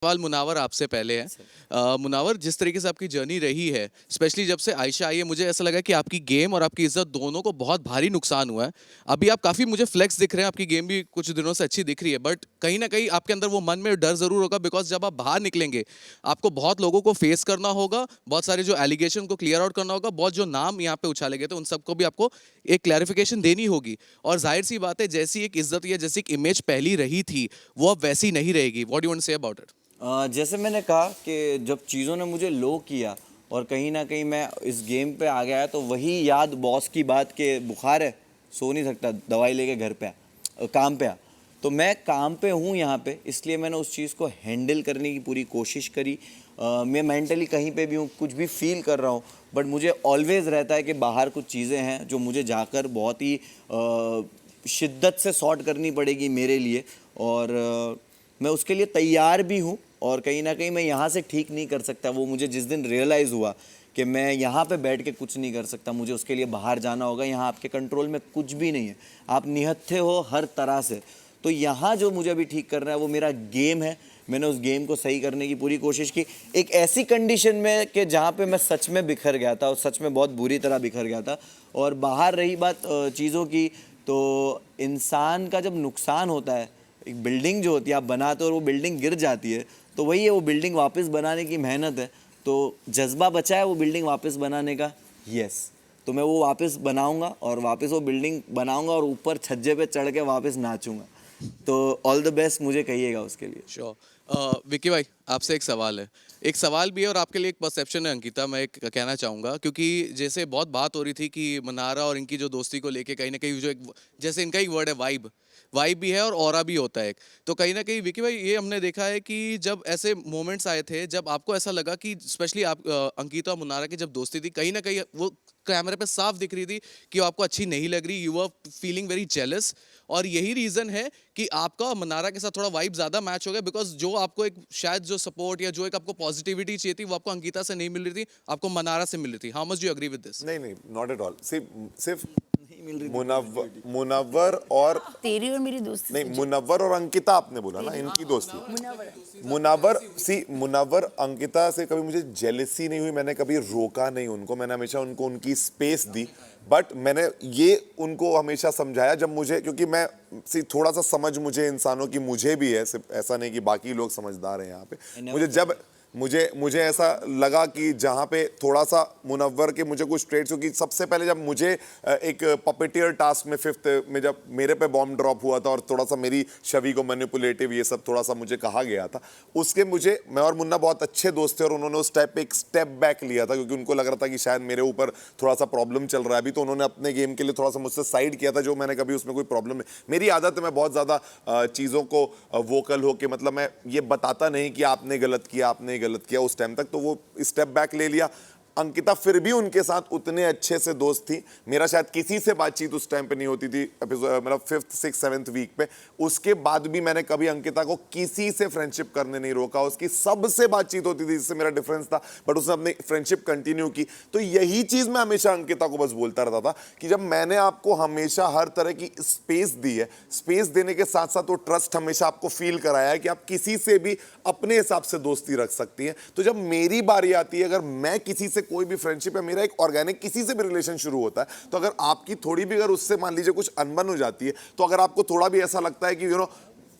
सवाल मुनावर आपसे पहले है। मुनावर, जिस तरीके से आपकी जर्नी रही है, स्पेशली जब से आयशा आई है, मुझे ऐसा लगा कि आपकी गेम और आपकी इज्जत दोनों को बहुत भारी नुकसान हुआ है। अभी आप काफ़ी मुझे फ्लेक्स दिख रहे हैं, आपकी गेम भी कुछ दिनों से अच्छी दिख रही है, बट कहीं ना कहीं आपके अंदर वो मन में डर जरूर होगा, बिकॉज जब आप बाहर निकलेंगे आपको बहुत लोगों को फेस करना होगा, बहुत सारे जो एलिगेशन को क्लियर आउट करना होगा, बहुत जो नाम यहाँ पे उछाले गए थे उन सबको भी आपको एक क्लैरिफिकेशन देनी होगी। और जाहिर सी बात है, जैसी एक इज्जत या जैसी एक इमेज पहली रही थी वो अब वैसी नहीं रहेगी। What do you want to say about it? जैसे मैंने कहा कि जब चीज़ों ने मुझे लो किया और कहीं ना कहीं मैं इस गेम पे आ गया, तो वही याद बॉस की बात के बुखार है, सो नहीं सकता, दवाई लेके घर पे काम पे आ। तो मैं काम पे हूँ यहाँ पे, इसलिए मैंने उस चीज़ को हैंडल करने की पूरी कोशिश करी। मैं मेंटली कहीं पे भी हूँ, कुछ भी फील कर रहा हूँ, बट मुझे ऑलवेज़ रहता है कि बाहर कुछ चीज़ें हैं जो मुझे जाकर बहुत ही शिद्दत से सॉर्ट करनी पड़ेगी मेरे लिए, और मैं उसके लिए तैयार भी हूँ। और कहीं ना कहीं मैं यहाँ से ठीक नहीं कर सकता। वो मुझे जिस दिन रियलाइज़ हुआ कि मैं यहाँ पे बैठ के कुछ नहीं कर सकता, मुझे उसके लिए बाहर जाना होगा, यहाँ आपके कंट्रोल में कुछ भी नहीं है, आप निहत्थे हो हर तरह से। तो यहाँ जो मुझे अभी ठीक करना है वो मेरा गेम है। मैंने उस गेम को सही करने की पूरी कोशिश की, एक ऐसी कंडीशन में कि जहाँ पे मैं सच में बिखर गया था, और सच में बहुत बुरी तरह बिखर गया था। और बाहर रही बात चीज़ों की, तो इंसान का जब नुकसान होता है, एक बिल्डिंग जो होती है आप बनाते हो और वो बिल्डिंग गिर जाती है, तो वही है, वो बिल्डिंग वापस बनाने की मेहनत है। तो जज्बा बचा है वो बिल्डिंग वापस बनाने का, यस। तो मैं वो वापस बनाऊंगा और वापस वो बिल्डिंग बनाऊंगा और ऊपर छज्जे पे चढ़ के वापस नाचूंगा। तो ऑल द बेस्ट मुझे कहिएगा उसके लिए। श्योर। विक्की भाई, आपसे एक सवाल है। एक सवाल भी है और आपके लिए एक परसेप्शन है अंकिता, मैं एक कहना चाहूँगा, क्योंकि जैसे बहुत बात हो रही थी कि मनारा और इनकी जो दोस्ती को लेके कहीं ना कहीं जो एक, जैसे इनका एक वर्ड है वाइब, वाइब भी है और ऑरा भी होता है एक। तो कहीं ना कहीं विक्की भाई, ये हमने देखा है कि जब ऐसे मोमेंट्स आए थे जब आपको ऐसा लगा कि स्पेशली आप अंकिता और मुनारा की जब दोस्ती थी, कहीं ना कहीं वो कैमरे पे साफ दिख रही थी कि वो आपको अच्छी नहीं लग रही, you are feeling very jealous. और यही रीजन है कि आपका और मनारा के साथ थोड़ा वाइब ज्यादा मैच हो गया, बिकॉज जो आपको एक शायद जो सपोर्ट या जो एक आपको पॉजिटिविटी चाहिए थी वो आपको अंकिता से नहीं मिल रही थी, आपको मनारा से मिल रही थी। How much do you agree with this? नहीं नहीं, नॉट एट ऑल। सिर्फ नहीं मिल रही थी मुनव्वर positivity। मुनव्वर और तेरी और मेरी दोस्ती नहीं, से मुनव्वर और अंकिता आपने बोला ना, इनकी दोस्ती। मुनव्वर अंकिता से कभी मुझे जेलसी नहीं हुई, मैंने कभी रोका नहीं उनको, मैंने हमेशा उनको उनकी स्पेस दी। बट मैंने ये उनको हमेशा समझाया जब मुझे, क्योंकि मैं थोड़ा सा समझ मुझे इंसानों की मुझे भी है, सिर्फ ऐसा नहीं कि बाकी लोग समझदार हैं यहाँ पे। मुझे जब मुझे ऐसा लगा कि जहाँ पे थोड़ा सा मुनव्वर के मुझे कुछ ट्रेड्स, क्योंकि सबसे पहले जब मुझे एक पपेटियर टास्क में 5th में जब मेरे पे बॉम्ब ड्रॉप हुआ था और थोड़ा सा मेरी छवि को मैनिपुलेटिव ये सब थोड़ा सा मुझे कहा गया था, उसके मैं और मुन्ना बहुत अच्छे दोस्त थे और उन्होंने उस टाइप पे एक स्टेप बैक लिया था, क्योंकि उनको लग रहा था कि शायद मेरे ऊपर थोड़ा सा प्रॉब्लम चल रहा है अभी, तो उन्होंने अपने गेम के लिए थोड़ा सा मुझसे साइड किया था, जो मैंने कभी उसमें कोई प्रॉब्लम नहीं। मेरी आदत है, मैं बहुत ज़्यादा चीज़ों को वोकल होकर, मतलब मैं ये बताता नहीं कि आपने गलत किया उस टाइम तक, तो वो स्टेप बैक ले लिया। अंकिता फिर भी उनके साथ उतने अच्छे से दोस्त थी, मेरा शायद किसी से बातचीत उस टाइम पे नहीं होती थी, मतलब 5th 6th 7th वीक पे। उसके बाद भी मैंने कभी अंकिता को किसी से फ्रेंडशिप करने नहीं रोका, उसकी सबसे बातचीत होती थी जिससे मेरा डिफरेंस था, बट उसने अपनी फ्रेंडशिप कंटिन्यू की। तो यही चीज मैं हमेशा अंकिता को बस बोलता रहता था कि जब मैंने आपको हमेशा हर तरह की स्पेस दी है, स्पेस देने के साथ साथ वो ट्रस्ट हमेशा आपको फील कराया है कि आप किसी से भी अपने हिसाब से दोस्ती रख सकती हैं, तो जब मेरी बारी आती है, अगर मैं किसी से कोई भी फ्रेंडशिप है, मेरा एक ऑर्गेनिक किसी से भी रिलेशन शुरू होता है, तो अगर आपकी थोड़ी भी अगर उससे मान लीजिए कुछ अनबन हो जाती है, तो अगर आपको थोड़ा भी ऐसा लगता है कि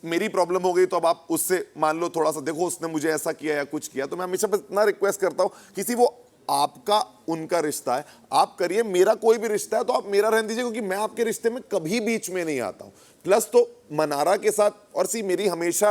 मेरी प्रॉब्लम हो गई, तो अब आप उससे मान लो थोड़ा सा, देखो उसने मुझे ऐसा किया या कुछ किया, तो मैं हमेशा बस इतना रिक्वेस्ट करता हूं, किसी वो आपका उनका रिश्ता है, आप करिए, मेरा कोई भी रिश्ता है तो आप मेरा रहने दीजिए, क्योंकि मैं आपके रिश्ते में कभी बीच में नहीं आता हूं। प्लस तो मनारा के साथ और मेरी हमेशा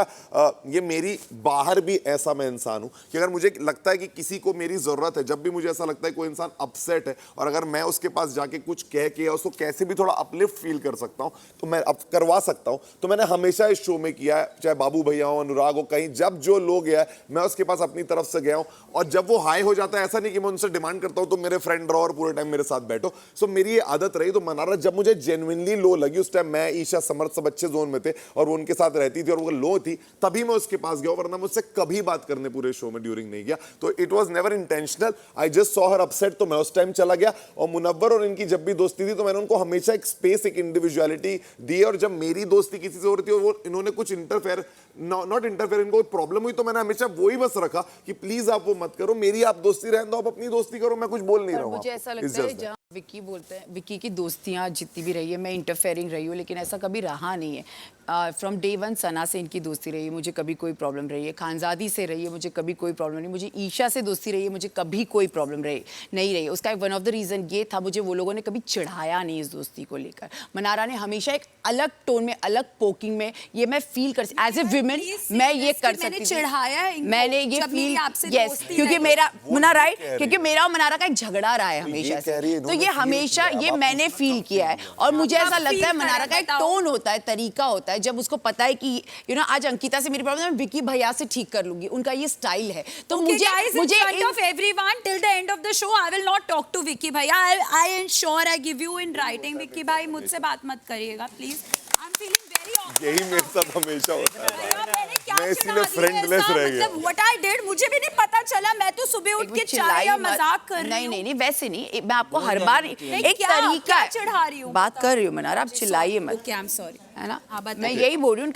ये मेरी बाहर भी ऐसा मैं इंसान हूं कि अगर मुझे लगता है कि किसी को मेरी ज़रूरत है, जब भी मुझे ऐसा लगता है कोई इंसान अपसेट है और अगर मैं उसके पास जाके कुछ कह के या उसको कैसे भी थोड़ा अपलिफ्ट फील कर सकता हूं, तो मैं अब करवा सकता हूं। तो मैंने हमेशा इस शो में किया है, चाहे बाबू भैया हो, अनुराग हो, कहीं जब जो लोग गया है मैं उसके पास अपनी तरफ से गया हूँ, और जब वो हाई हो जाता है, ऐसा नहीं कि मैं उनसे डिमांड करता हूँ तो मेरे फ्रेंड रहो और पूरे टाइम मेरे साथ बैठो। सो मेरी ये आदत रही। तो मनारा जब मुझे जेन्युइनली लो लगी, उस टाइम मैं ईशा समर्थ सब अच्छे जोन में थे और वो उनके साथ रहती थी और वो लो थी, तभी मैं उसके पास गया, वरना मुझसे कभी बात करने पूरे शो में ड्यूरिंग नहीं गया। तो it was never intentional, I just saw her upset, तो मैं उस टाइम चला गया। और मुनव्वर और इनकी जब भी दोस्ती थी तो मैंने उनको हमेशा एक स्पेस, एक इंडिविजुअलिटी दी, और जब मेरी दोस्ती किसी से हो रही थी और वो इन्होंने कुछ इंटरफेयर, नॉट इंटरफेयर, इनको प्रॉब्लम हुई तो मैंने हमेशा वही बस रखा कि प्लीज आप वो मत करो, मेरी आप दोस्ती रहने दो, आप अपनी दोस्ती करो, मैं कुछ बोल नहीं रहा हूं। मुझे ऐसा लगता है जहाँ विक्की बोलते हैं, विक्की की दोस्तियाँ जितनी भी रही है, मैं इंटरफेयरिंग रही हूँ, लेकिन ऐसा कभी रहा नहीं है। फ्रॉम डे वन सना से इनकी दोस्ती रही है, मुझे कभी कोई प्रॉब्लम रही है। खानजादी से रही है, मुझे कभी कोई प्रॉब्लम नहीं। मुझे ईशा से दोस्ती रही है, मुझे कभी कोई प्रॉब्लम नहीं रही है। उसका वन ऑफ द रीज़न ये था, मुझे वो लोगों ने कभी चिढ़ाया नहीं इस दोस्ती को लेकर। मनारा ने हमेशा एक अलग टोन में, अलग पोकिंग में, ये मैं फील कर एज ए विमेन मैं ये कर सकती थी। चिढ़ाया है इनको, मैंने ये जब मेरी फील, आपसे यस, दोस्ती क्योंकि रही। मेरा मुना राइट, क्योंकि मेरा और मनारा का एक झगड़ा रहा है हमेशा कह से, रही है, तो ये इन्होंने feel हमेशा किया, ये अब आप मैंने उसका फील feel किया है। किया। और मुझे आप ऐसा लगता है feel मनारा करें, का एक बताओ। टोन होता है, तरीका होता है, जब उसको पता है कि आज अंकिता से मेरी प्रॉब्लम है, मैं विकी भैया से ठीक कर लूंगी, उनका ये स्टाइल है। तो Okay, मुझे guys, in मुझे front of everyone till the end of the show, I will not talk to Vicky भैया. I ensure I give you in writing. Vicky भाई मुझसे बात मत करिएगा please. I'm feeling very awkward. यही मेरे साथ हमेशा होता है। भैया, मैंने क्या मैं चिढ़ा इसीलिए दिया friendless ऐसा? रह गया। मतलब what I did मुझे भी नहीं पता चला, मैं तो सुबह उठ के चाय या मजाक कर रही हूँ. नहीं वैसे नहीं, मैं आपको हर बार एक तरीका क्या चिढ़ा रही हूँ? बात कर रही हूँ मनारा, आप चिल्लाइए मत, Okay, I'm sorry. है ना। हाँ, बताइए। मैं यही बोल रही हूँ,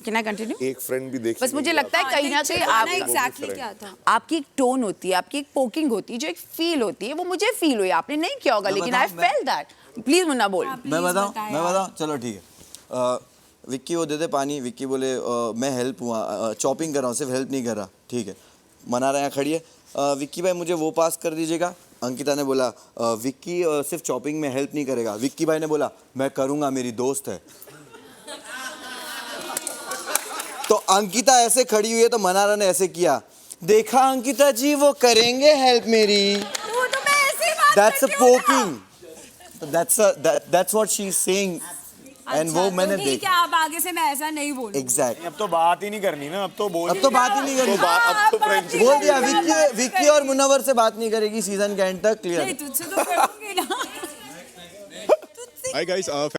कैन आई कंटिन्यू? एक फ्रेंड भी देख, बस मुझे लगता है कहीं ना कहीं चिढ़ाना आप exactly क्या था? आपकी एक टोन होती है, आपकी एक पोकिंग होती है, जो एक फील होती है, वो मुझे फील हुई, आपने नहीं किया होगा, लेकिन I felt that. Please Munna बोल। मैं बताऊं, चलो ठीक है। विक्की वो देते पानी, विक्की बोले मैं हेल्प हुआ, चॉपिंग कर रहा हूँ, सिर्फ हेल्प नहीं कर रहा, ठीक है। मनारा यहाँ खड़ी है, विक्की भाई मुझे वो पास कर दीजिएगा। अंकिता ने बोला विक्की सिर्फ चॉपिंग में हेल्प नहीं करेगा। विक्की भाई ने बोला मैं करूँगा, मेरी दोस्त है। तो अंकिता ऐसे खड़ी हुई है, तो मनारा ने ऐसे किया, देखा अंकिता जी वो करेंगे हेल्प मेरी। तो मैं ऐसे ही बात That's a करती हूँ ना। poking. That's what she's saying. And वो अच्छा, मैंने तो ठीक है, अब आगे से मैं ऐसा नहीं बोलूँ. Exactly. अब तो बात ही नहीं करनी ना, अब तो बोल अब तो बात ही नहीं करनी। अब तो फ्रेंडशिप बोल दिया, विक्की और मुनव्वर से बात नहीं करेगी सीजन के एंड तक, नहीं, क्लियर। तुझसे तो करूँगी ना. Hi guys,